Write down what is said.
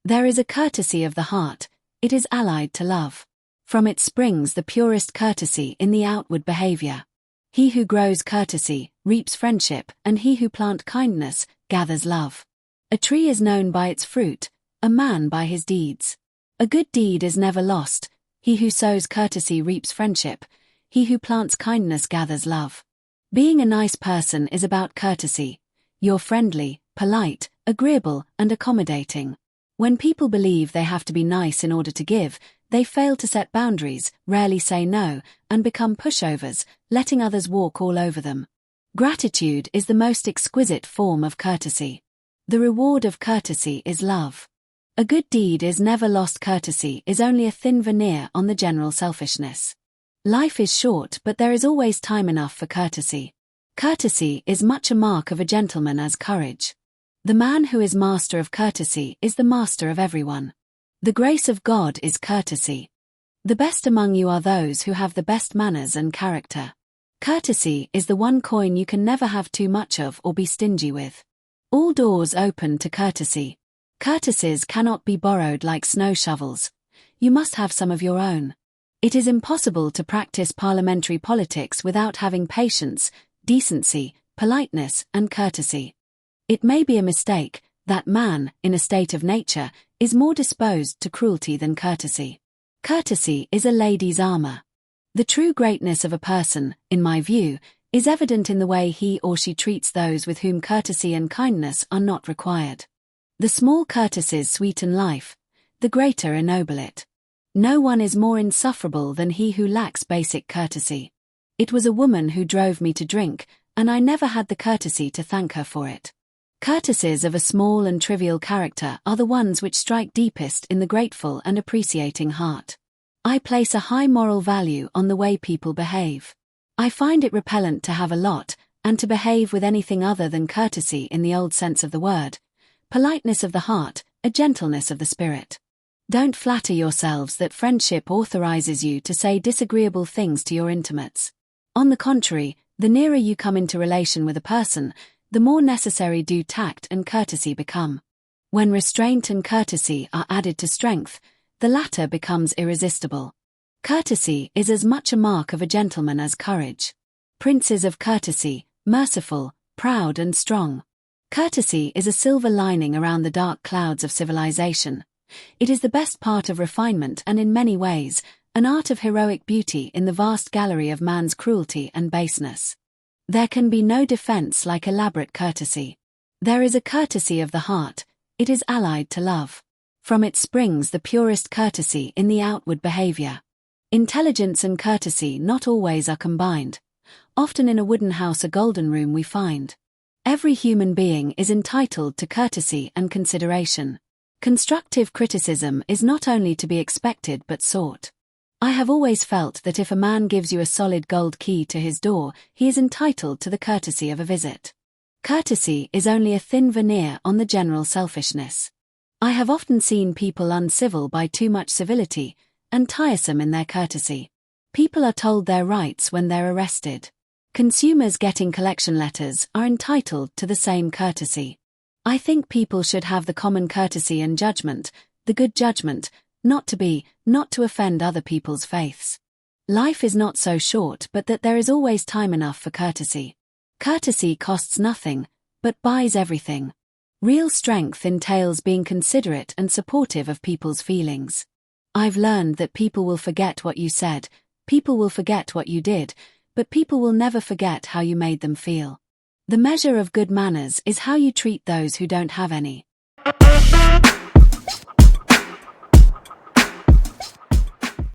There is a courtesy of the heart, it is allied to love. From it springs the purest courtesy in the outward behavior. He who grows courtesy, reaps friendship, and he who plant kindness, gathers love. A tree is known by its fruit, a man by his deeds. A good deed is never lost, he who sows courtesy reaps friendship, he who plants kindness gathers love. Being a nice person is about courtesy. You're friendly, polite, agreeable, and accommodating. When people believe they have to be nice in order to give, they fail to set boundaries, rarely say no, and become pushovers, letting others walk all over them. Gratitude is the most exquisite form of courtesy. The reward of courtesy is love. A good deed is never lost. Courtesy is only a thin veneer on the general selfishness. Life is short, but there is always time enough for courtesy. Courtesy is much a mark of a gentleman as courage. The man who is master of courtesy is the master of everyone. The grace of God is courtesy. The best among you are those who have the best manners and character. Courtesy is the one coin you can never have too much of or be stingy with. All doors open to courtesy. Courtesies cannot be borrowed like snow shovels. You must have some of your own. It is impossible to practice parliamentary politics without having patience, decency, politeness, and courtesy. It may be a mistake that man, in a state of nature, is more disposed to cruelty than courtesy. Courtesy is a lady's armor. The true greatness of a person, in my view, is evident in the way he or she treats those with whom courtesy and kindness are not required. The small courtesies sweeten life, the greater ennoble it. No one is more insufferable than he who lacks basic courtesy. It was a woman who drove me to drink, and I never had the courtesy to thank her for it. Courtesies of a small and trivial character are the ones which strike deepest in the grateful and appreciating heart. I place a high moral value on the way people behave. I find it repellent to have a lot, and to behave with anything other than courtesy in the old sense of the word, politeness of the heart, a gentleness of the spirit. Don't flatter yourselves that friendship authorizes you to say disagreeable things to your intimates. On the contrary, the nearer you come into relation with a person, the more necessary do tact and courtesy become. When restraint and courtesy are added to strength, the latter becomes irresistible. Courtesy is as much a mark of a gentleman as courage. Princes of courtesy, merciful, proud and strong. Courtesy is a silver lining around the dark clouds of civilization. It is the best part of refinement and in many ways, an art of heroic beauty in the vast gallery of man's cruelty and baseness. There can be no defense like elaborate courtesy. There is a courtesy of the heart, it is allied to love. From it springs the purest courtesy in the outward behavior. Intelligence and courtesy not always are combined. Often in a wooden house a golden room we find. Every human being is entitled to courtesy and consideration. Constructive criticism is not only to be expected but sought. I have always felt that if a man gives you a solid gold key to his door, he is entitled to the courtesy of a visit. Courtesy is only a thin veneer on the general selfishness. I have often seen people uncivil by too much civility, and tiresome in their courtesy. People are told their rights when they're arrested. Consumers getting collection letters are entitled to the same courtesy. I think people should have the common courtesy and judgment, the good judgment, not to offend other people's faiths. Life is not so short but that there is always time enough for courtesy. Courtesy costs nothing, but buys everything. Real strength entails being considerate and supportive of people's feelings. I've learned that people will forget what you said, people will forget what you did, but people will never forget how you made them feel. The measure of good manners is how you treat those who don't have any.